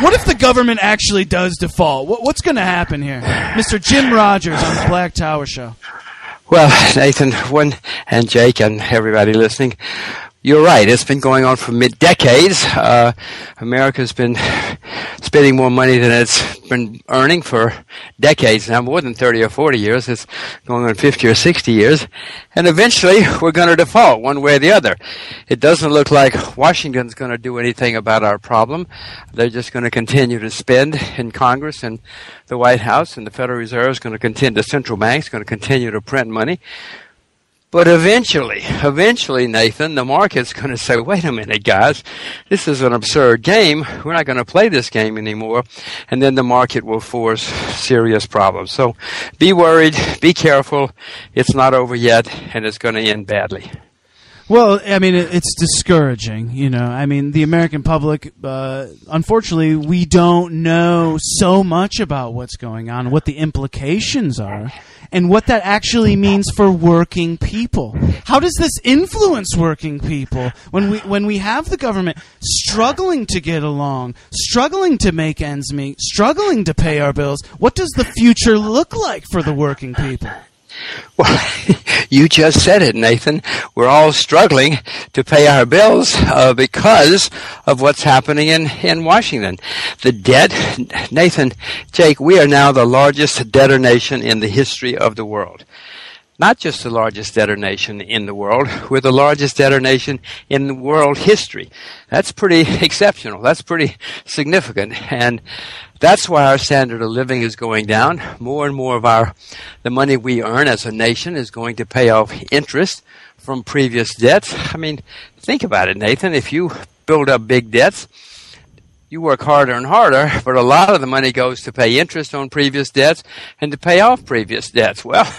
What if the government actually does default? What's going to happen here? Mr. Jim Rogers on the Black Tower Show. Well, Nathan, and Jake and everybody listening, you're right. It's been going on for decades. America's been spending more money than it's been earning for decades now, more than 30 or 40 years. It's going on 50 or 60 years. And eventually, we're going to default one way or the other. It doesn't look like Washington's going to do anything about our problem. They're just going to continue to spend in Congress and the White House, and the Federal Reserve is going to continue, the central bank's going to continue to print money. But eventually, Nathan, the market's going to say, wait a minute, guys, this is an absurd game. We're not going to play this game anymore. And then the market will force serious problems. So be worried, be careful. It's not over yet, and it's going to end badly. Well, I mean, it's discouraging, you know. I mean, the American public, unfortunately, we don't know so much about what's going on, what the implications are, and what that actually means for working people. How does this influence working people when we have the government struggling to get along, struggling to make ends meet, struggling to pay our bills? What does the future look like for the working people? Well, you just said it, Nathan. We're all struggling to pay our bills because of what's happening in Washington. The debt, Nathan, Jake, we are now the largest debtor nation in the history of the world. Not just the largest debtor nation in the world, we're the largest debtor nation in world history. That's pretty exceptional. That's pretty significant. And that's why our standard of living is going down. More and more of the money we earn as a nation is going to pay off interest from previous debts. I mean, think about it, Nathan. If you build up big debts, you work harder and harder, but a lot of the money goes to pay interest on previous debts and to pay off previous debts. Well,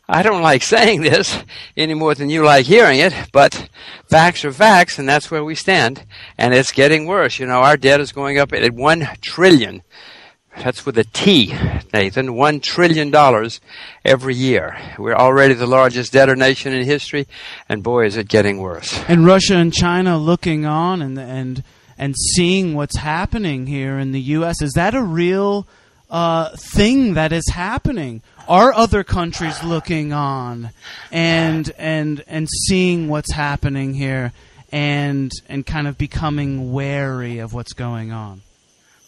I don't like saying this any more than you like hearing it, but facts are facts, and that's where we stand. And it's getting worse. You know, our debt is going up at $1 trillion. That's with a T, Nathan, $1 trillion every year. We're already the largest debtor nation in history, and boy, is it getting worse. And Russia and China looking on and seeing what's happening here in the U.S., is that a real thing that is happening? Are other countries looking on and seeing what's happening here and kind of becoming wary of what's going on?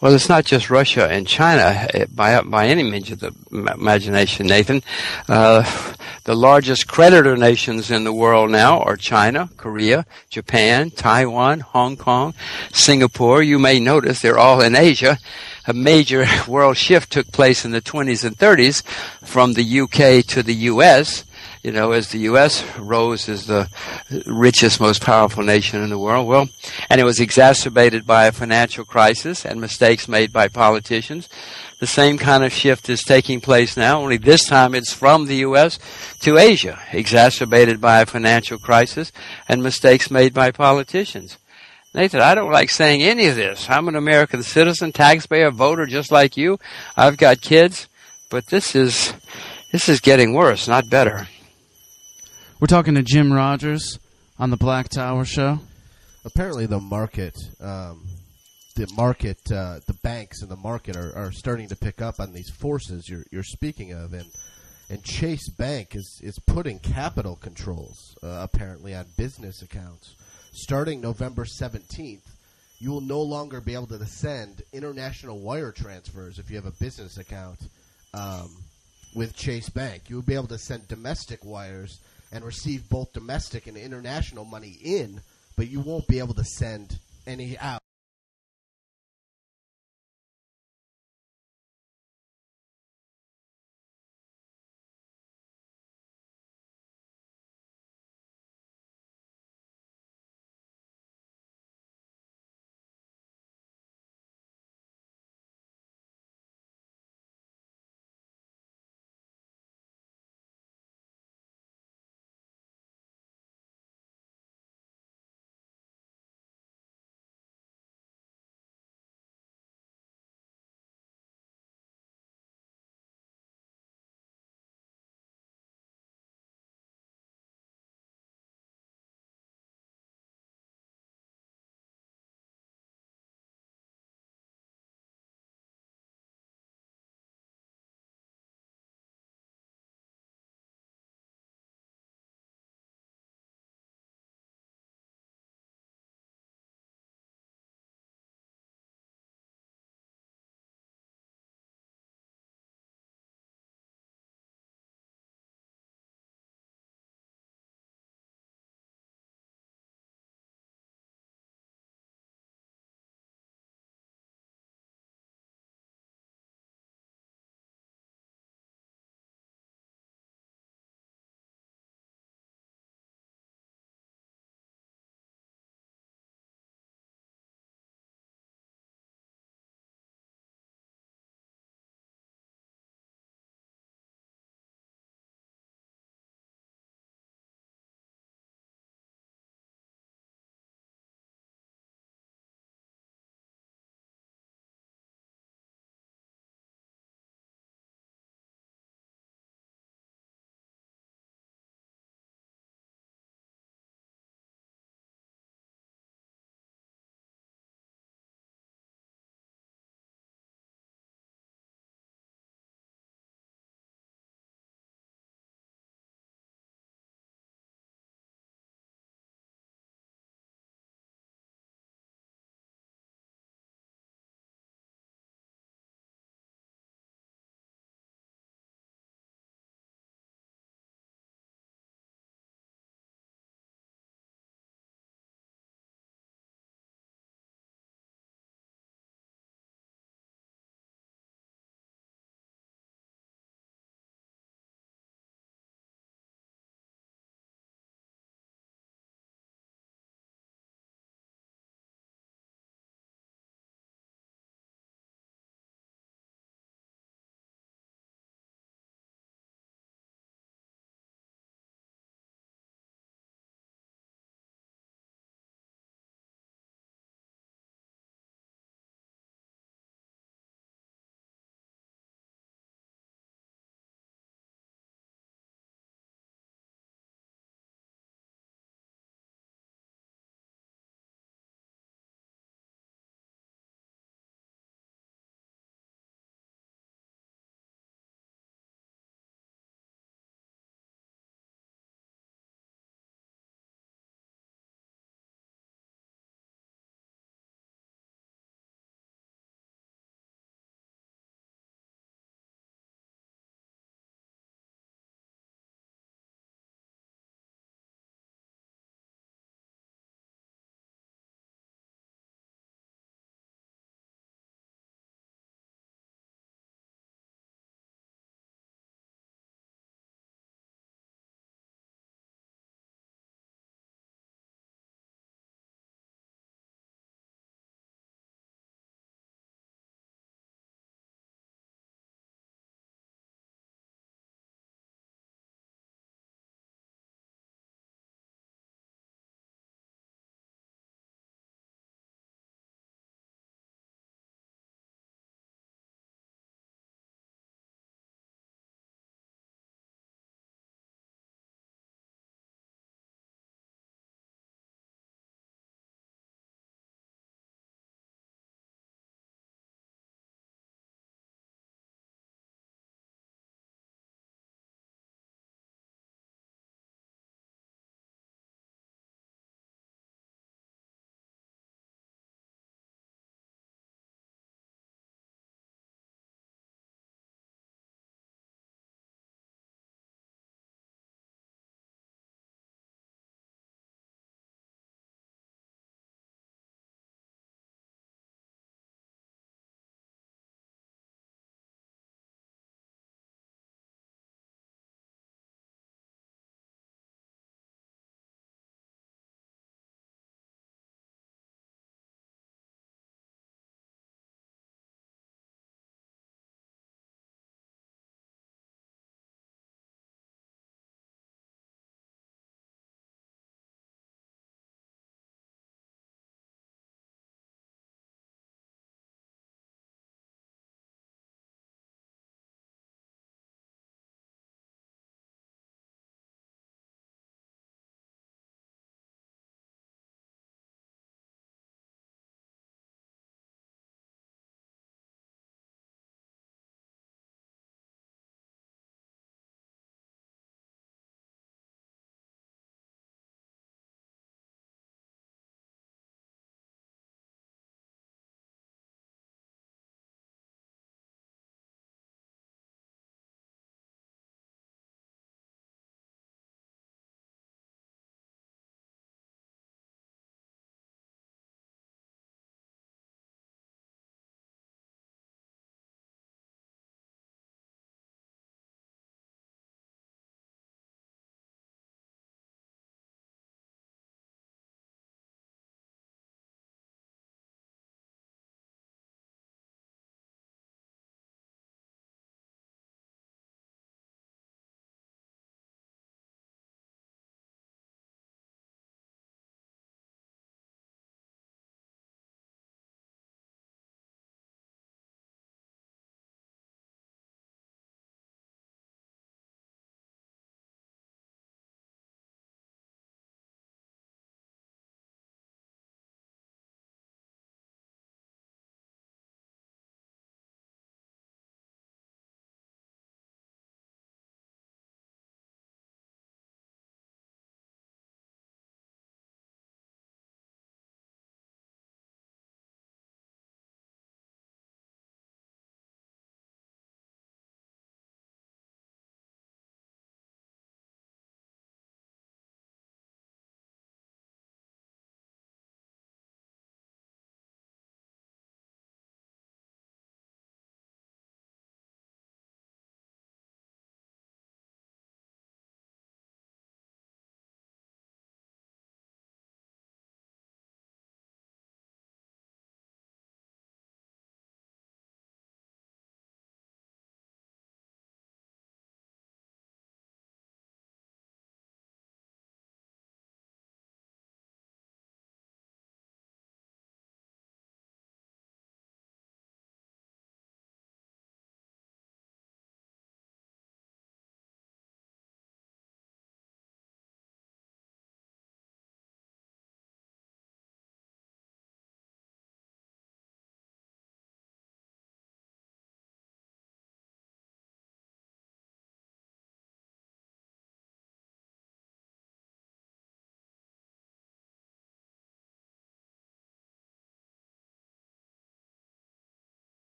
Well, it's not just Russia and China by any means of the imagination, Nathan. The largest creditor nations in the world now are China, Korea, Japan, Taiwan, Hong Kong, Singapore. You may notice they're all in Asia. A major world shift took place in the 20s and 30s from the UK to the US. You know, as the U.S. rose as the richest, most powerful nation in the world. Well, and it was exacerbated by a financial crisis and mistakes made by politicians. The same kind of shift is taking place now, only this time it's from the U.S. to Asia, exacerbated by a financial crisis and mistakes made by politicians. Nathan, I don't like saying any of this. I'm an American citizen, taxpayer, voter, just like you. I've got kids, but this is getting worse, not better. We're talking to Jim Rogers on the Black Tower Show. Apparently the banks and the market are starting to pick up on these forces you're speaking of, and Chase Bank is putting capital controls apparently on business accounts. Starting November 17th, you will no longer be able to send international wire transfers if you have a business account with Chase Bank. You will be able to send domestic wires and receive both domestic and international money in, but you won't be able to send any out.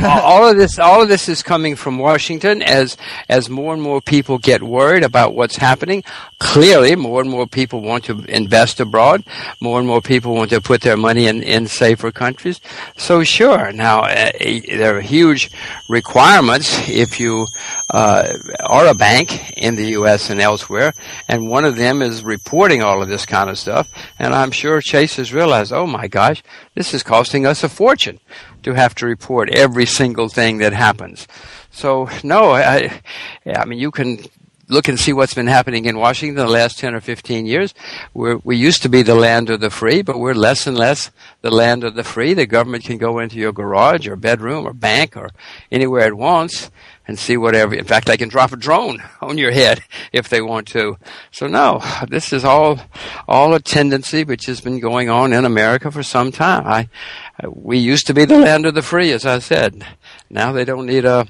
all of this is coming from Washington as more and more people get worried about what's happening. Clearly, more and more people want to invest abroad. More and more people want to put their money in safer countries. So sure, now there are huge requirements if you are a bank in the U.S. and elsewhere, and one of them is reporting all of this kind of stuff. And I'm sure Chase has realized, oh my gosh, this is costing us a fortune to have to report every single thing that happens. So, no, I mean, you can look and see what's been happening in Washington the last 10 or 15 years. We used to be the land of the free, but we're less and less the land of the free. The government can go into your garage or bedroom or bank or anywhere it wants and see whatever. In fact, they can drop a drone on your head if they want to. So no, this is all a tendency which has been going on in America for some time. We used to be the land of the free, as I said. Now they don't need a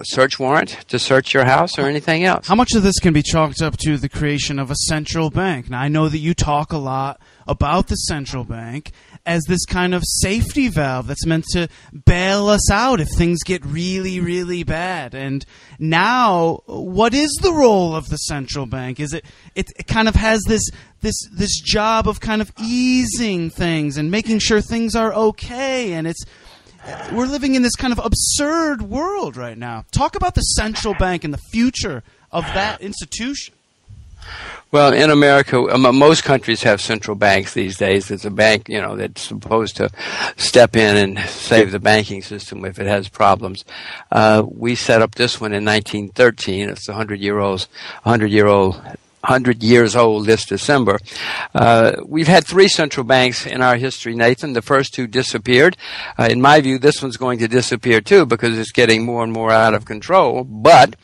search warrant to search your house or anything else. How much of this can be chalked up to the creation of a central bank? Now, I know that you talk a lot about the central bank as this kind of safety valve that's meant to bail us out if things get really, really bad. And now, what is the role of the central bank? Is it kind of has this job of kind of easing things and making sure things are okay, and we're living in this kind of absurd world right now. Talk about the central bank and the future of that institution. Well, in America, most countries have central banks these days. It's a bank, that's supposed to step in and save the banking system if it has problems. We set up this one in 1913. It's 100 years old this December. We've had 3 central banks in our history, Nathan. The first 2 disappeared. In my view, this one's going to disappear too because it's getting more and more out of control. But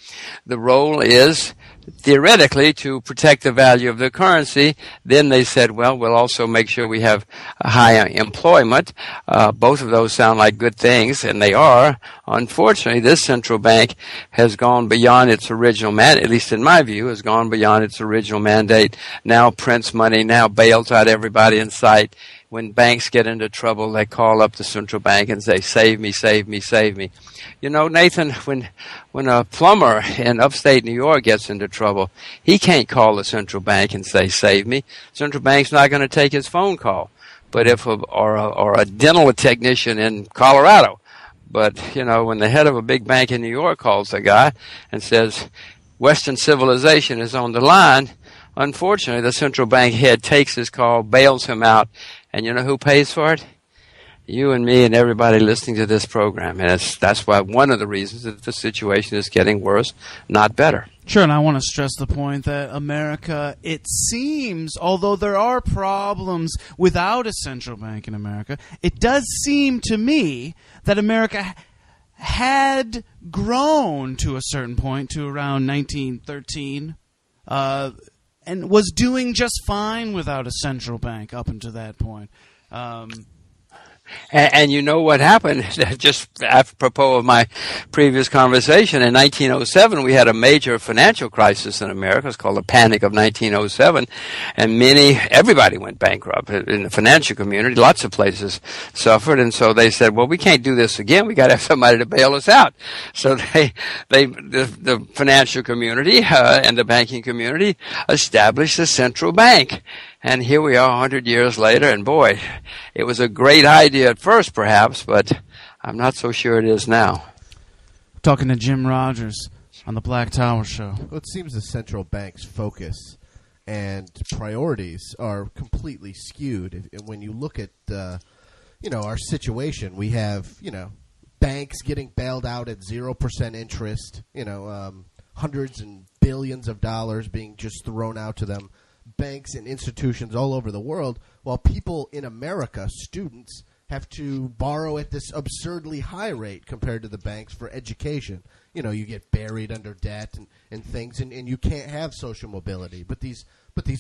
the role is theoretically to protect the value of the currency. Then they said, well, we'll also make sure we have high employment. Both of those sound like good things, and they are. Unfortunately, this central bank has gone beyond its original mandate, at least in my view, has gone beyond its original mandate. Now prints money, now bails out everybody in sight. When banks get into trouble, they call up the central bank and say, save me, save me, save me. Nathan, when a plumber in upstate New York gets into trouble, he can't call the central bank and say, save me. Central bank's not going to take his phone call. But or a dental technician in Colorado. But, when the head of a big bank in New York calls the guy and says, Western civilization is on the line, unfortunately, the central bank head takes his call, bails him out, and you know who pays for it? You and me and everybody listening to this program. And that's why one of the reasons that the situation is getting worse, not better. Sure, and I want to stress the point that America, it seems, although there are problems without a central bank in America, it does seem to me that America had grown to a certain point, to around 1913, and was doing just fine without a central bank up until that point. And you know what happened, just apropos of my previous conversation, in 1907 we had a major financial crisis in America. It's called the Panic of 1907, and everybody went bankrupt in the financial community. Lots of places suffered, and so they said, well, we can't do this again. We got to have somebody to bail us out. So the financial community and the banking community established a central bank. And here we are 100 years later, and boy, it was a great idea at first, perhaps, but I'm not so sure it is now. Talking to Jim Rogers on the Black Tower Show. Well, it seems the central bank's focus and priorities are completely skewed. When you look at, our situation, we have, banks getting bailed out at 0% interest, hundreds and billions of dollars being just thrown out to them. Banks and institutions all over the world, while people in America, students, have to borrow at this absurdly high rate compared to the banks for education. You get buried under debt and things, and you can't have social mobility. But these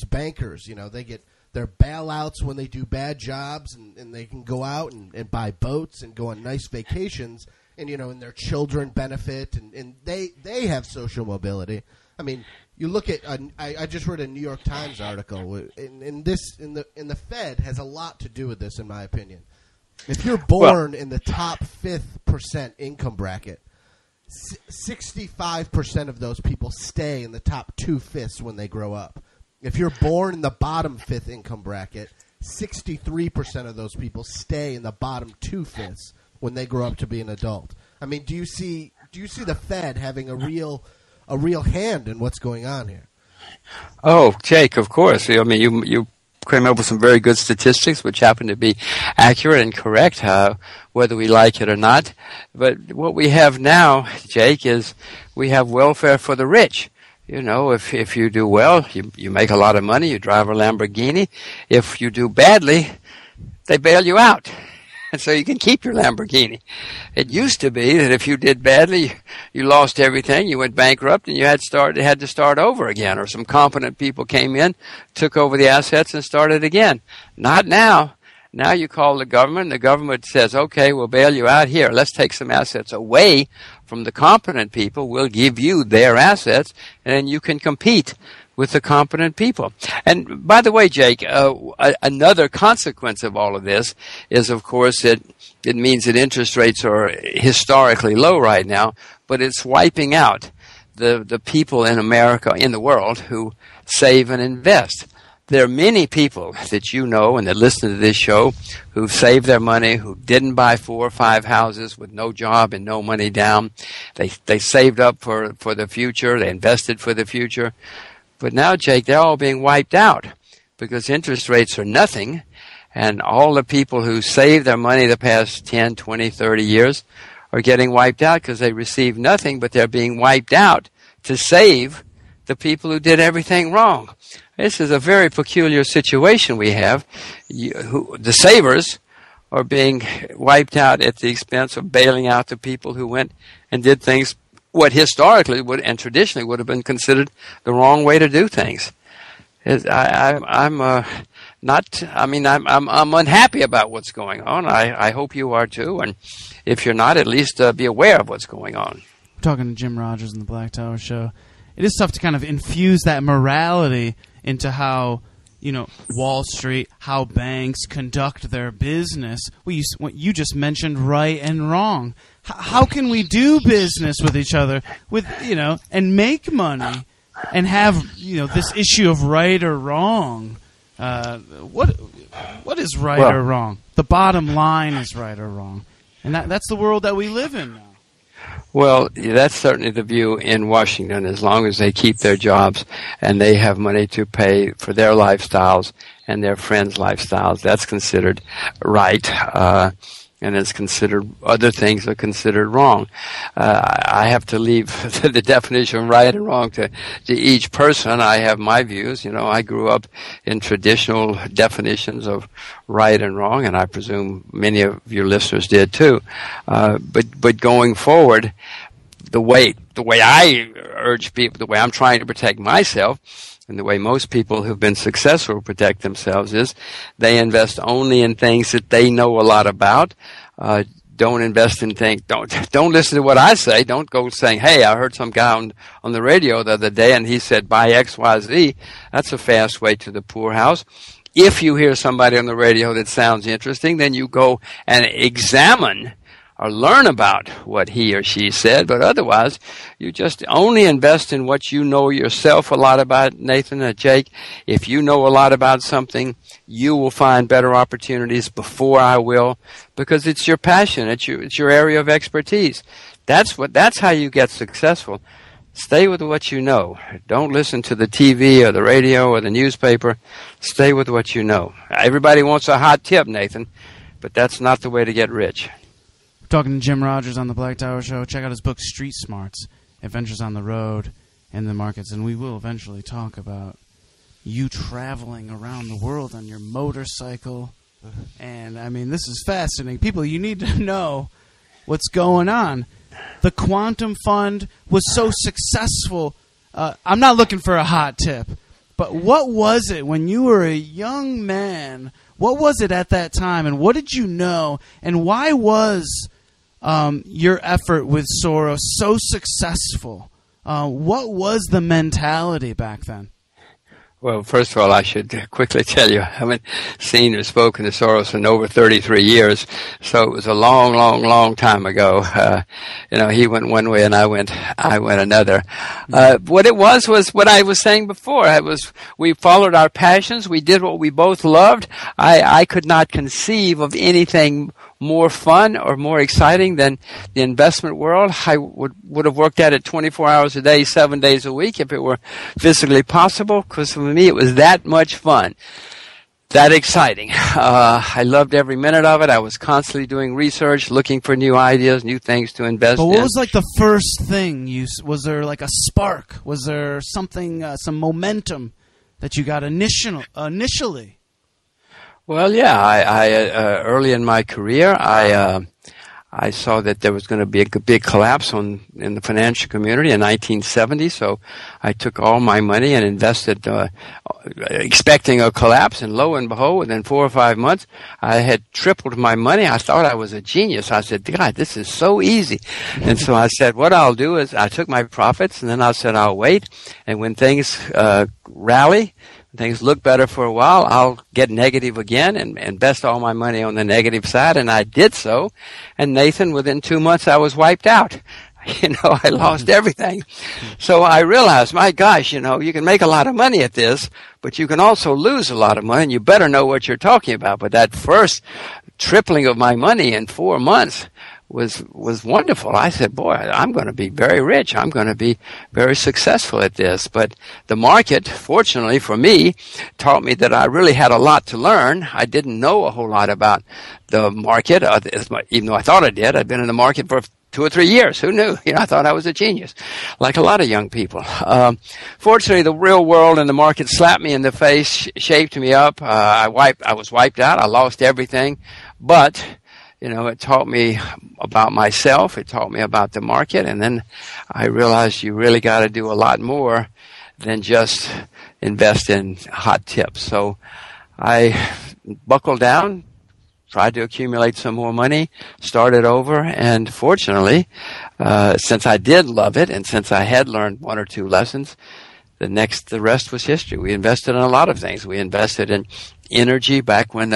bankers, they get their bailouts when they do bad jobs, and they can go out and buy boats and go on nice vacations, and and their children benefit, and they have social mobility. I mean, you look at I just read a New York Times article, and the Fed has a lot to do with this, in my opinion. If you're born in the top 5% income bracket, 65% of those people stay in the top 2/5 when they grow up. If you're born in the bottom 5th income bracket, 63% of those people stay in the bottom 2/5 when they grow up to be an adult. I mean, do you see the Fed having a real hand in what's going on here? Oh, Jake, of course. I mean, you came up with some very good statistics, which happen to be accurate and correct, whether we like it or not. But what we have now, Jake, is we have welfare for the rich. You know, if you do well, you make a lot of money, you drive a Lamborghini. If you do badly, they bail you out. And so you can keep your Lamborghini. It used to be that if you did badly, you lost everything, you went bankrupt, and you had to start over again, or some competent people came in, took over the assets, and started again. Not now. Now you call the government says, okay, we'll bail you out here. Let's take some assets away from the competent people. We'll give you their assets, and then you can compete with the competent people. And by the way, Jake, another consequence of all of this is, of course, that it means that interest rates are historically low right now, but it's wiping out the people in America, in the world, who save and invest. There are many people that you know and that listen to this show who've saved their money, who didn't buy 4 or 5 houses with no job and no money down. They saved up for the future. They invested for the future. But now, Jake, they're all being wiped out because interest rates are nothing, and all the people who saved their money the past 10, 20, 30 years are getting wiped out because they received nothing, but they're being wiped out to save the people who did everything wrong. This is a very peculiar situation we have. The savers are being wiped out at the expense of bailing out the people who went and did things what historically would and traditionally would have been considered the wrong way to do things. I'm unhappy about what's going on. I hope you are too, and if you're not, at least be aware of what's going on. I'm talking to Jim Rogers in the Black Tower Show. It is tough to kind of infuse that morality into how, Wall Street, how banks conduct their business. What you just mentioned, right and wrong. How can we do business with each other and make money and have, this issue of right or wrong? What is right or wrong? The bottom line is right or wrong. And that's the world that we live in now. Well, that's certainly the view in Washington. As long as they keep their jobs and they have money to pay for their lifestyles and their friends' lifestyles, that's considered right. And it's considered, other things are considered wrong. I have to leave the definition of right and wrong to each person. I have my views. I grew up in traditional definitions of right and wrong, and I presume many of your listeners did too. But going forward, the way I urge people, the way I'm trying to protect myself, and the way most people who've been successful protect themselves is they invest only in things that they know a lot about. Don't invest in things. Don't listen to what I say. Don't go saying, "Hey, I heard some guy on the radio the other day, and he said buy XYZ." That's a fast way to the poorhouse. If you hear somebody on the radio that sounds interesting, then you go and examine or learn about what he or she said, but otherwise, you just only invest in what you know yourself a lot about, Nathan and Jake. If you know a lot about something, you will find better opportunities before I will, because it's your passion, it's your area of expertise. That's how you get successful. Stay with what you know. Don't listen to the TV or the radio or the newspaper. Stay with what you know. Everybody wants a hot tip, Nathan, but that's not the way to get rich. Talking to Jim Rogers on the Black Tower Show. Check out his book, Street Smarts, Adventures on the Road and the Markets. And we will eventually talk about you traveling around the world on your motorcycle. And, this is fascinating. People, you need to know what's going on. The Quantum Fund was so successful. I'm not looking for a hot tip, but what was it when you were a young man? What was it at that time, and what did you know, and why was your effort with Soros so successful? What was the mentality back then? Well, first of all, I should quickly tell you, I haven't seen or spoken to Soros in over 33 years, so it was a long, long, long time ago. He went one way and I went another. What it was what I was saying before. We followed our passions. We did what we both loved. I could not conceive of anything more fun or more exciting than the investment world. I would have worked at it 24 hours a day, 7 days a week if it were physically possible, because for me it was that much fun, that exciting. I loved every minute of it. I was constantly doing research, looking for new ideas, new things to invest in. But what was like the first thing was there like a spark? Was there something, some momentum that you got initially? Well, yeah, I early in my career, I saw that there was going to be a big collapse in the financial community in 1970, so I took all my money and invested, expecting a collapse, and lo and behold, within 4 or 5 months, I had tripled my money. I thought I was a genius. I said, God, this is so easy. And so I said, what I'll do is I took my profits, and then I said, I'll wait, and when things rally, things look better for a while, I'll get negative again and invest all my money on the negative side. And I did so. And Nathan, within 2 months, I was wiped out. I lost everything. So I realized, my gosh, you can make a lot of money at this, but you can also lose a lot of money, and you better know what you're talking about. But that first tripling of my money in 4 months was wonderful. I said, boy, I'm going to be very rich. I'm going to be very successful at this. But the market, fortunately for me, taught me that I really had a lot to learn. I didn't know a whole lot about the market, even though I thought I did. I'd been in the market for 2 or 3 years. Who knew? I thought I was a genius, like a lot of young people. Fortunately, the real world and the market slapped me in the face, shaped me up. I was wiped out. I lost everything. But it taught me about myself. It taught me about the market. And then I realized you really got to do a lot more than just invest in hot tips. So I buckled down, tried to accumulate some more money, started over. And fortunately, since I did love it and since I had learned 1 or 2 lessons, the rest was history. We invested in a lot of things. We invested in energy back when,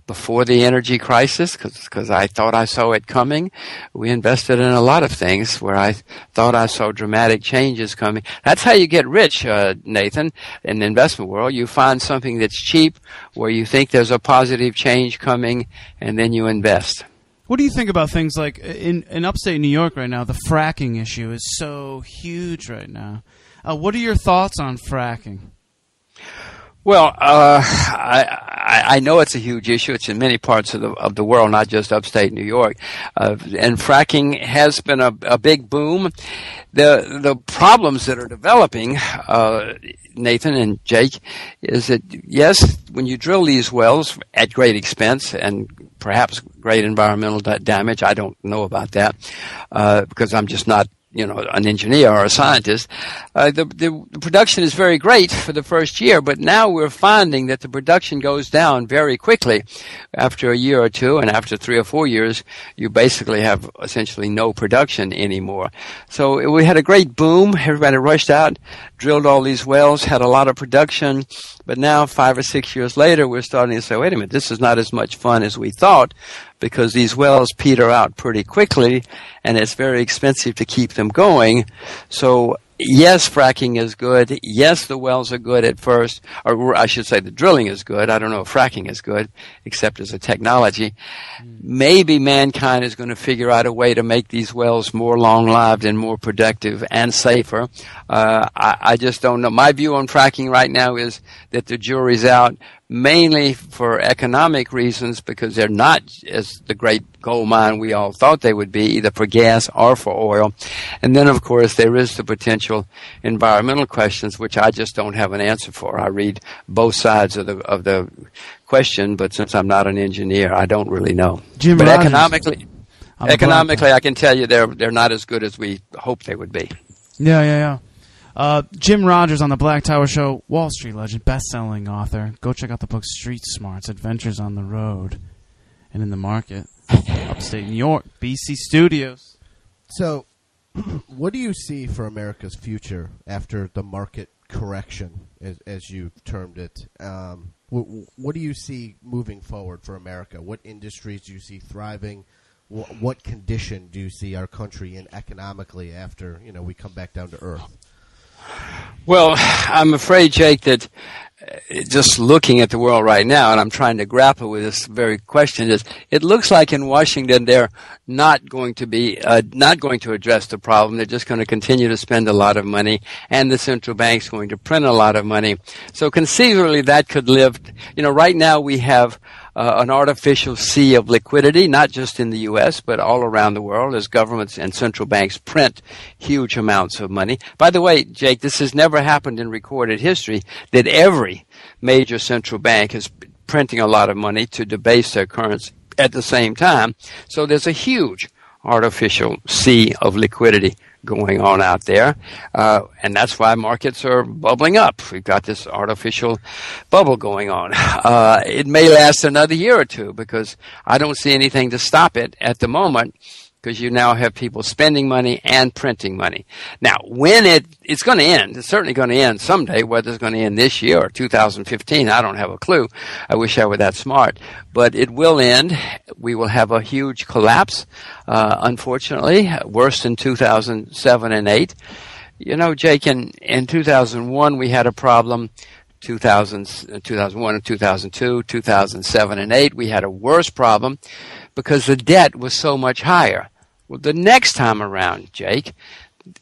before the energy crisis, because I thought I saw it coming. We invested in a lot of things where I thought I saw dramatic changes coming. That's how you get rich, Nathan, in the investment world. You find something that's cheap where you think there's a positive change coming, and then you invest. What do you think about things like in upstate New York right now? The fracking issue is so huge right now. What are your thoughts on fracking? Well, I know it's a huge issue. It's in many parts of the world, not just upstate New York. And fracking has been a big boom. The problems that are developing, Nathan and Jake, is that, yes, when you drill these wells at great expense and perhaps great environmental damage, I don't know about that, because I'm just not an engineer or a scientist, the production is very great for the first year, but now we're finding that the production goes down very quickly after a year or two, and after 3 or 4 years, you basically have essentially no production anymore. So we had a great boom. Everybody rushed out, drilled all these wells, had a lot of production, but now 5 or 6 years later, we're starting to say, wait a minute, this is not as much fun as we thought, because these wells peter out pretty quickly, and it's very expensive to keep them going. So yes, fracking is good. Yes, the wells are good at first, or I should say the drilling is good. I don't know if fracking is good, except as a technology. Maybe mankind is going to figure out a way to make these wells more long-lived and more productive and safer. I just don't know. My view on fracking right now is that the jury's out, mainly for economic reasons, because they're not as the great gold mine we all thought they would be, either for gas or for oil. And then, of course, there is the potential environmental questions, which I just don't have an answer for. I read both sides of the question, but since I'm not an engineer, I don't really know. Jim but Rogers, economically, I can tell you they're not as good as we hoped they would be. Yeah. Jim Rogers on the Black Tower Show, Wall Street legend, best-selling author. Go check out the book Street Smarts, Adventures on the Road and in the Market. Upstate New York, BC Studios. So, what do you see for America's future after the market correction, as you termed it. What do you see moving forward for America? What industries do you see thriving? What condition do you see our country in economically after we come back down to earth? Well, I'm afraid, Jake, that just looking at the world right now, and I'm trying to grapple with this very question, is it looks like in Washington they're not going to address the problem. They're just going to continue to spend a lot of money, and the central bank's going to print a lot of money. So conceivably that could live. Right now we have an artificial sea of liquidity, not just in the U.S., but all around the world as governments and central banks print huge amounts of money. By the way, Jake, this has never happened in recorded history that every major central bank is printing a lot of money to debase their currency at the same time. So there's a huge artificial sea of liquidity going on out there, and that's why markets are bubbling up. We've got this artificial bubble going on. It may last another year or two because I don't see anything to stop it at the moment, because you now have people spending money and printing money. Now, when it's going to end, it's certainly going to end someday. Whether it's going to end this year or 2015, I don't have a clue. I wish I were that smart. But it will end. We will have a huge collapse, unfortunately, worse than 2007 and 8. Jake, in 2001 we had a problem. 2001 and 2002, 2007 and 8, we had a worse problem because the debt was so much higher. Well, the next time around, Jake,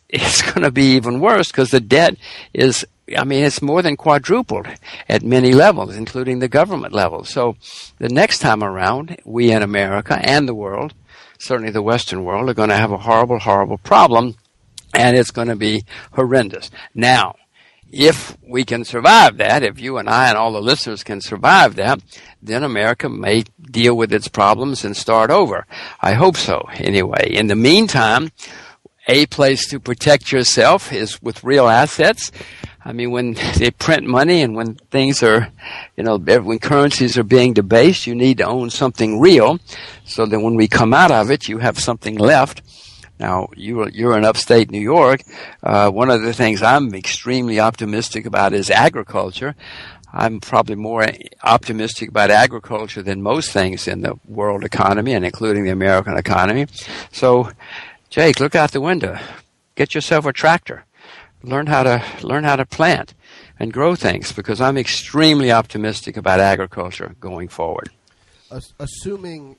it's going to be even worse because the debt is, it's more than quadrupled at many levels, including the government level. So the next time around, we in America and the world, certainly the Western world, are going to have a horrible, horrible problem, and it's going to be horrendous. Now, if we can survive that, if you and I and all the listeners can survive that, then America may deal with its problems and start over. I hope so, anyway. In the meantime, a place to protect yourself is with real assets. When they print money and when things are, when currencies are being debased, you need to own something real so that when we come out of it, you have something left. Now, you're in upstate New York. One of the things I'm extremely optimistic about is agriculture. I'm probably more optimistic about agriculture than most things in the world economy, and including the American economy. So, Jake, look out the window. Get yourself a tractor. Learn how to plant and grow things, because I'm extremely optimistic about agriculture going forward. Assuming,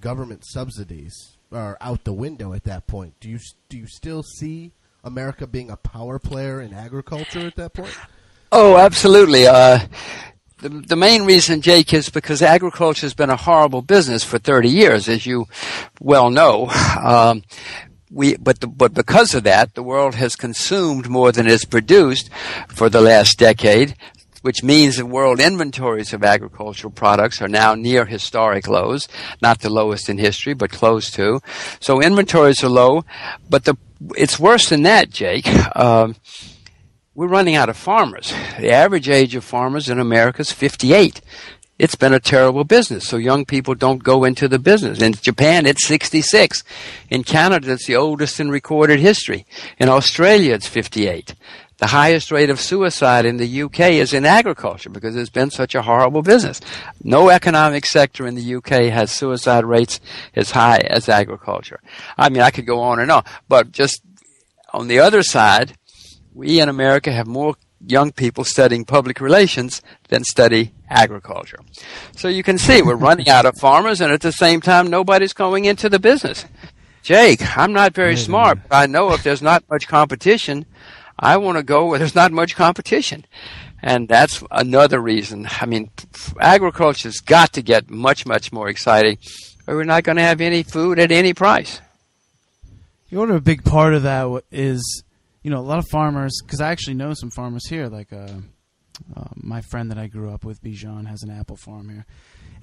government subsidies are out the window at that point, do you still see America being a power player in agriculture at that point? Oh, absolutely. The main reason, Jake, is because agriculture has been a horrible business for 30 years, as you well know. But because of that, the world has consumed more than it's produced for the last decade, which means that world inventories of agricultural products are now near historic lows, not the lowest in history, but close to. So inventories are low, but it's worse than that, Jake. We're running out of farmers. The average age of farmers in America is 58. It's been a terrible business, so young people don't go into the business. In Japan, it's 66. In Canada, it's the oldest in recorded history. In Australia, it's 58. The highest rate of suicide in the UK is in agriculture because it's been such a horrible business. No economic sector in the UK has suicide rates as high as agriculture. I could go on and on, but just on the other side, we in America have more young people studying public relations than study agriculture. So you can see we're running out of farmers, and at the same time, nobody's going into the business. Jake, I'm not very smart, but I know if there's not much competition, I want to go where there's not much competition. And that's another reason. Agriculture's got to get much, much more exciting, or we're not going to have any food at any price. You know, a big part of that is, a lot of farmers, because I actually know some farmers here, like my friend that I grew up with, Bijan, has an apple farm here.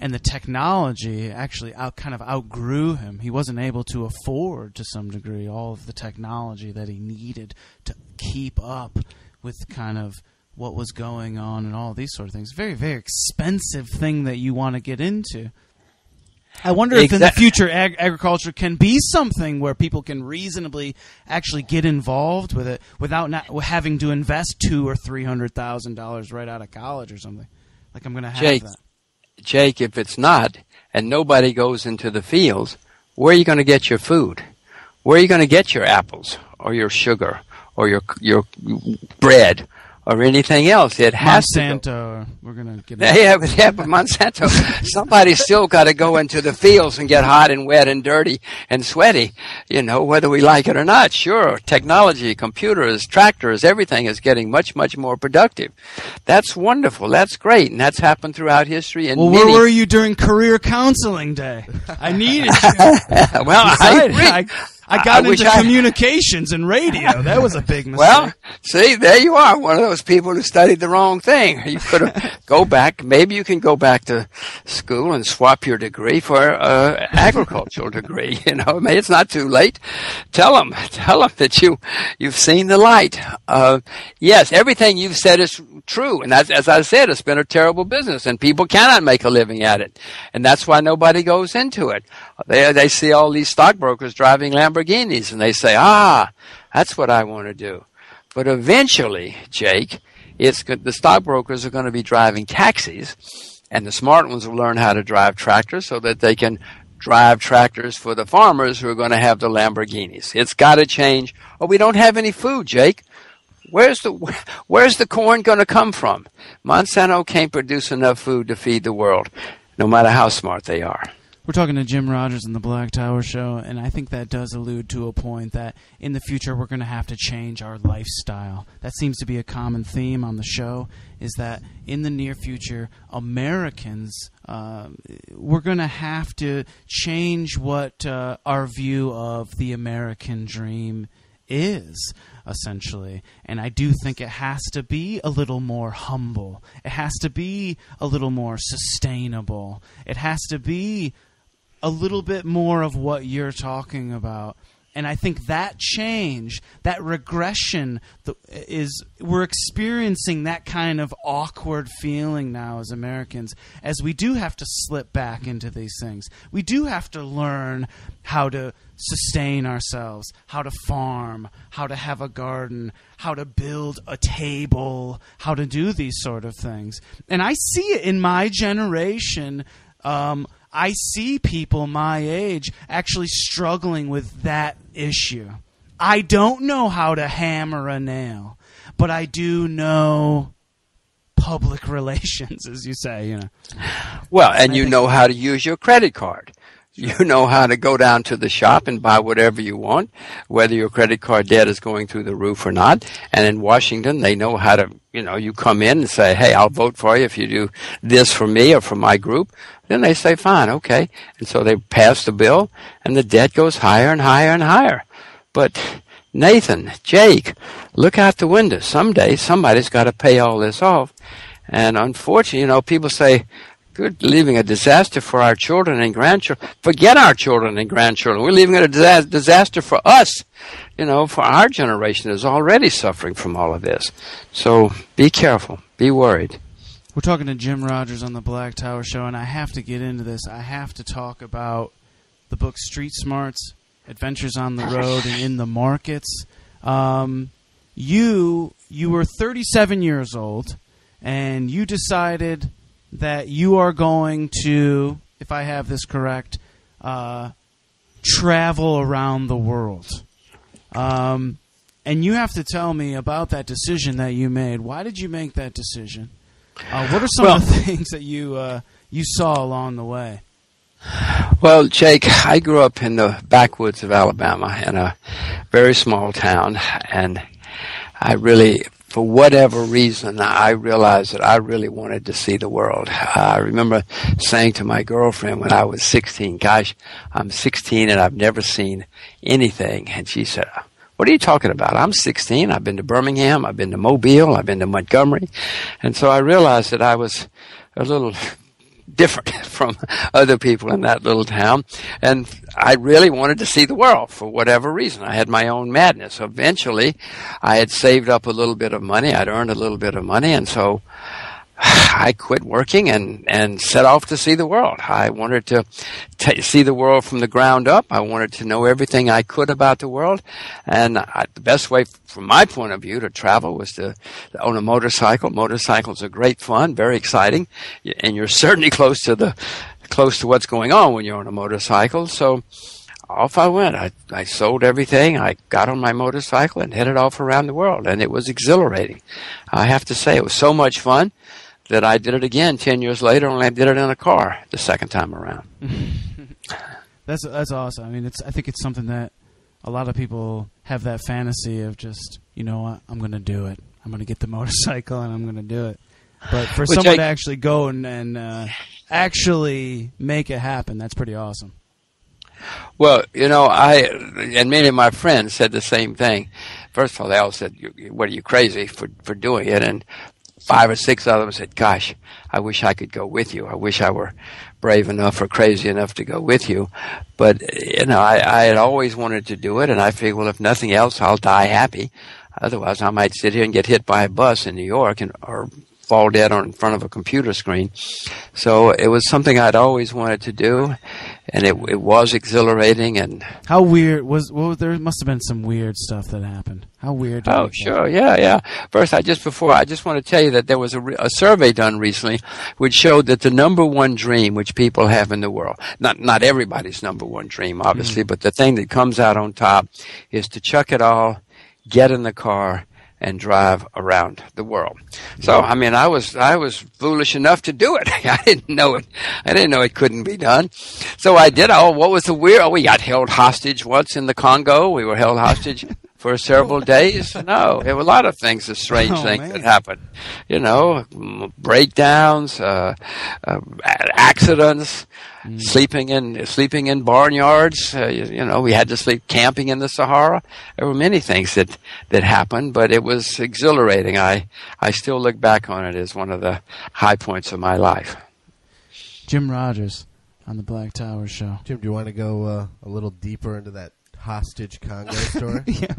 And the technology actually kind of outgrew him. He wasn't able to afford, to some degree, all of the technology that he needed to keep up with kind of what was going on and all these sort of things. Very, very expensive thing that you want to get into. I wonder if in the future agriculture can be something where people can reasonably actually get involved with it without not having to invest $200,000 or $300,000 right out of college or something. Like I'm going to have that. Jake, if it's not, and nobody goes into the fields, where are you going to get your food? Where are you going to get your apples or your sugar or your bread or anything else? It has Monsanto, to go. We're going to get but Monsanto. Somebody's still got to go into the fields and get hot and wet and dirty and sweaty, whether we like it or not. Sure, technology, computers, tractors, everything is getting much, much more productive. That's wonderful. That's great. And that's happened throughout history. And where were you during career counseling day? I needed you. Well, I agree. I got into communications and radio. That was a big mistake. Well, see, there you are, one of those people who studied the wrong thing. You could have go back. Maybe you can go back to school and swap your degree for an agricultural degree. Maybe it's not too late. Tell them that you've seen the light. Yes, everything you've said is true, and as I said, it's been a terrible business, and people cannot make a living at it, and that's why nobody goes into it. They see all these stockbrokers driving Lamborghinis, and they say, that's what I want to do. But eventually, Jake, the stockbrokers are going to be driving taxis, and the smart ones will learn how to drive tractors so that they can drive tractors for the farmers who are going to have the Lamborghinis. It's got to change, or we don't have any food, Jake. Where's the corn going to come from? Monsanto can't produce enough food to feed the world, no matter how smart they are. We're talking to Jim Rogers on the Black Tower Show, and I think that does allude to a point that in the future we're going to have to change our lifestyle. That seems to be a common theme on the show, is that in the near future, Americans, we're going to have to change what our view of the American dream is, essentially. And I do think it has to be a little more humble. It has to be a little more sustainable. It has to be a little bit more of what you're talking about. And I think that change, that regression, we're experiencing that kind of awkward feeling now as Americans, as we do have to slip back into these things. We do have to learn how to sustain ourselves, how to farm, how to have a garden, how to build a table, how to do these sort of things. And I see it in my generation. I see people my age actually struggling with that issue. I don't know how to hammer a nail, but I do know public relations, as you say. Well, and you know how to use your credit card. You know how to go down to the shop and buy whatever you want, whether your credit card debt is going through the roof or not. And in Washington, they know how to, you come in and say, hey, I'll vote for you if you do this for me or for my group. Then they say, fine, okay. And so they pass the bill, and the debt goes higher and higher and higher. But Nathan, Jake, look out the window. Someday somebody's got to pay all this off. And unfortunately, people say, good, leaving a disaster for our children and grandchildren. Forget our children and grandchildren. We're leaving a disaster for us. For our generation is already suffering from all of this. So be careful. Be worried. We're talking to Jim Rogers on the Black Tower Show, and I have to get into this. I have to talk about the book Street Smarts, Adventures on the Road and in the Markets. You were 37 years old, and you decided that you are going to, if I have this correct, travel around the world. And you have to tell me about that decision that you made. Why did you make that decision? What are some of the things that you saw along the way? Well, Jake, I grew up in the backwoods of Alabama in a very small town, and I really, for whatever reason, I realized that I really wanted to see the world. I remember saying to my girlfriend when I was 16, gosh, I'm 16 and I've never seen anything. And she said, what are you talking about? I'm 16. I've been to Birmingham. I've been to Mobile. I've been to Montgomery. And so I realized that I was a little different from other people in that little town. And I really wanted to see the world for whatever reason. I had my own madness. Eventually, I had saved up a little bit of money. I'd earned a little bit of money. And so I quit working and set off to see the world. I wanted to see the world from the ground up. I wanted to know everything I could about the world. And the best way, from my point of view, to travel was to own a motorcycle. Motorcycles are great fun, very exciting, and you're certainly close to what's going on when you're on a motorcycle. So off I went. I sold everything. I got on my motorcycle and headed off around the world, and it was exhilarating. I have to say, it was so much fun that I did it again 10 years later, only I did it in a car the second time around. That's awesome. I mean, I think it's something that a lot of people have that fantasy of just, you know what, I'm going to do it. I'm going to get the motorcycle and I'm going to do it. But for someone to actually go and actually make it happen, that's pretty awesome. Well, you know, and many of my friends said the same thing. First of all, they all said, what are you, crazy for doing it? And 5 or 6 of them said, gosh, I wish I could go with you. I wish I were brave enough or crazy enough to go with you. But, you know, I had always wanted to do it, and I figured, well, if nothing else, I'll die happy. Otherwise, I might sit here and get hit by a bus in New York or fall dead in front of a computer screen. So it was something I'd always wanted to do, and it was exhilarating. And how weird there must have been some weird stuff that happened. How weird? Oh, sure, yeah. First, I just want to tell you that there was a survey done recently which showed that the number one dream which people have in the world, not everybody's number one dream, obviously, but the thing that comes out on top is to chuck it all, get in the car, and drive around the world. So, I mean, I was foolish enough to do it. I didn't know it couldn't be done. So I did. Oh, what was the weird? Oh, we got held hostage once in the Congo. We were held hostage for several days. No, there were a lot of things, the strange things that happened. You know, breakdowns, accidents, sleeping in barnyards. You know, we had to sleep camping in the Sahara. There were many things that happened, but it was exhilarating. I still look back on it as one of the high points of my life. Jim Rogers on the Black Tower Show. Jim, do you want to go a little deeper into that hostage Congo story? Yeah.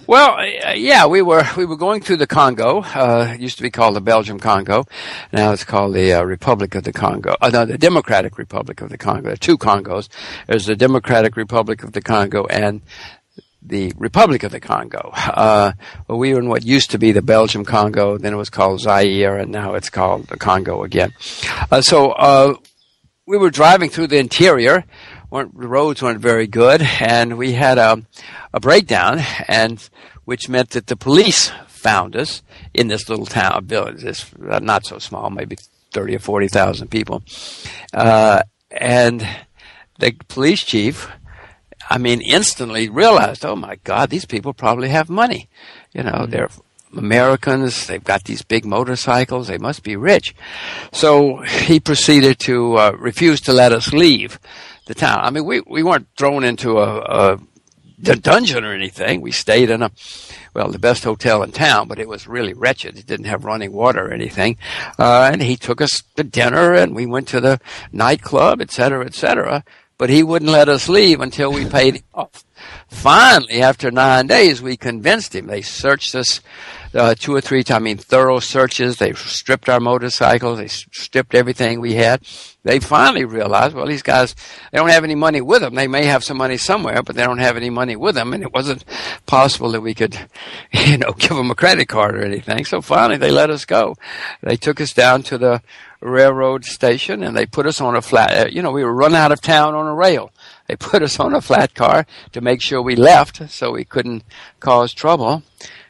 Well, yeah, we were going through the Congo. It used to be called the Belgium Congo. Now it's called the Republic of the Congo. No, the Democratic Republic of the Congo. There are two Congos. There's the Democratic Republic of the Congo and the Republic of the Congo. Well, we were in what used to be the Belgium Congo. Then it was called Zaire, and now it's called the Congo again. So we were driving through the interior. The roads weren't very good, and we had a breakdown, and which meant that the police found us in this little town village. This not so small, maybe 30 or 40,000 people, and the police chief, I mean, instantly realized, oh my God, these people probably have money. You know, they're Americans. They've got these big motorcycles. They must be rich. So he proceeded to refuse to let us leave the town. I mean, we weren't thrown into a dungeon or anything. We stayed in the best hotel in town, but it was really wretched. It didn't have running water or anything. And he took us to dinner, and we went to the nightclub, et cetera, but he wouldn't let us leave until we paid him off. Finally, after 9 days, we convinced him. They searched us 2 or 3 times, thorough searches. They stripped our motorcycles. They stripped everything we had. They finally realized, well, these guys, they don't have any money with them. They may have some money somewhere, but they don't have any money with them, and it wasn't possible that we could, give them a credit card or anything. So finally, they let us go. They took us down to the railroad station, and they put us on a flat, we were run out of town on a rail. They put us on a flat car to make sure we left so we couldn't cause trouble.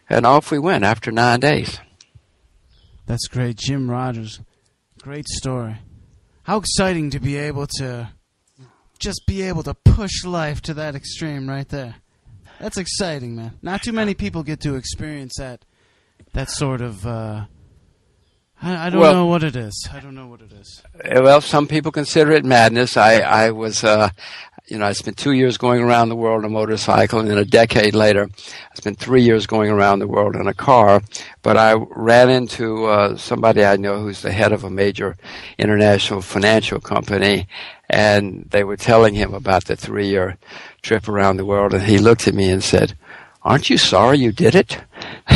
And off we went after 9 days. That's great. Jim Rogers. Great story. How exciting to be able to push life to that extreme right there. That's exciting, man. Not too many people get to experience that sort of... I don't know what it is. Well, some people consider it madness. I was... I spent 2 years going around the world on a motorcycle, and then a decade later, I spent 3 years going around the world in a car. But I ran into somebody I know who's the head of a major international financial company, and they were telling him about the 3-year trip around the world, and he looked at me and said, "Aren't you sorry you did it?"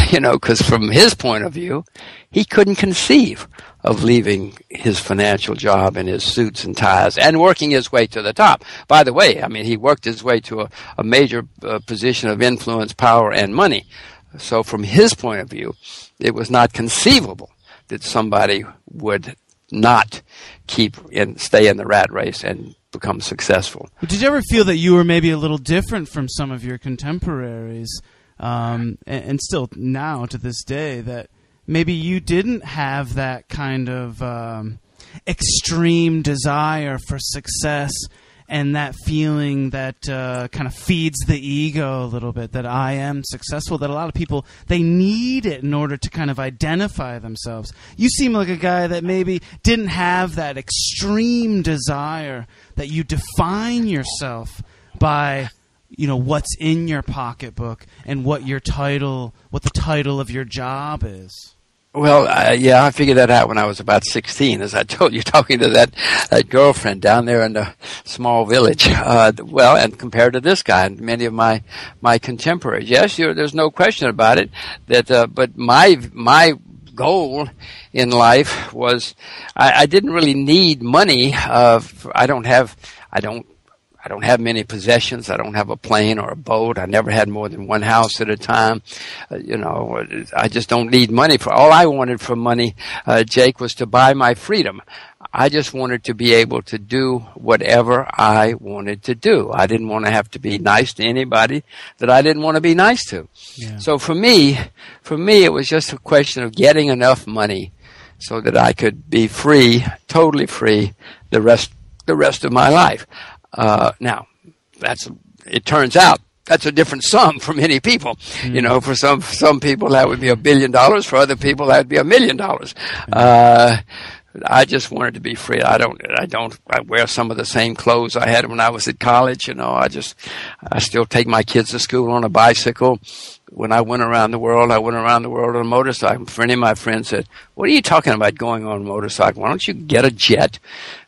because from his point of view, he couldn't conceive of leaving his financial job and his suits and ties and working his way to the top. By the way, I mean, he worked his way to a major position of influence, power, and money. So from his point of view, it was not conceivable that somebody would not stay in the rat race and become successful. Did you ever feel that you were maybe a little different from some of your contemporaries, and still now to this day, that maybe you didn't have that kind of extreme desire for success and that feeling that kind of feeds the ego a little bit, that I am successful, that a lot of people, they need it in order to kind of identify themselves. You seem like a guy that maybe didn't have that extreme desire, that you define yourself by, what's in your pocketbook and what the title of your job is. Well, I figured that out when I was about 16, as I told you, talking to that girlfriend down there in the small village. And compared to this guy and many of my contemporaries, yes, there's no question about it. But my goal in life was, I didn't really need money. I don't have many possessions. I don't have a plane or a boat. I never had more than one house at a time. I just don't need money. All I wanted from money, Jake, was to buy my freedom. I just wanted to be able to do whatever I wanted to do. I didn't want to have to be nice to anybody that I didn't want to be nice to. Yeah. So for me, it was just a question of getting enough money so that I could be free, totally free, the rest of my life. Now, it turns out that's a different sum for many people. Mm. For some people that would be $1 billion. For other people that would be $1 million. I just wanted to be free. I wear some of the same clothes I had when I was at college. I still take my kids to school on a bicycle. When I went around the world on a motorcycle. Any of my friends said, "What are you talking about going on a motorcycle? Why don't you get a jet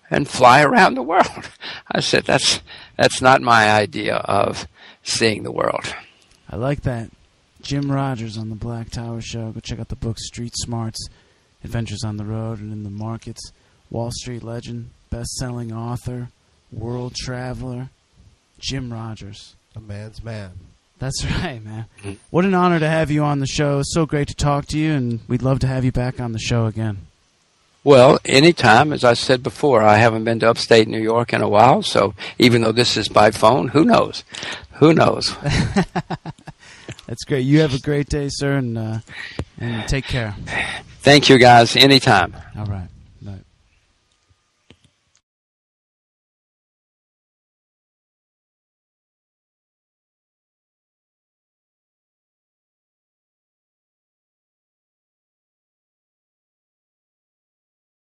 and fly around the world?" I said, that's not my idea of seeing the world. I like that. Jim Rogers on the Black Tower Show. Go check out the book Street Smarts, Adventures on the Road and in the Markets. Wall Street legend, best-selling author, world traveler, Jim Rogers. A man's man. That's right, man. Mm-hmm. What an honor to have you on the show. It's so great to talk to you, and we'd love to have you back on the show again. Well, anytime. As I said before, I haven't been to upstate New York in a while, so even though this is by phone, who knows? Who knows? That's great. You have a great day, sir, and take care. Thank you, guys. Anytime. All right.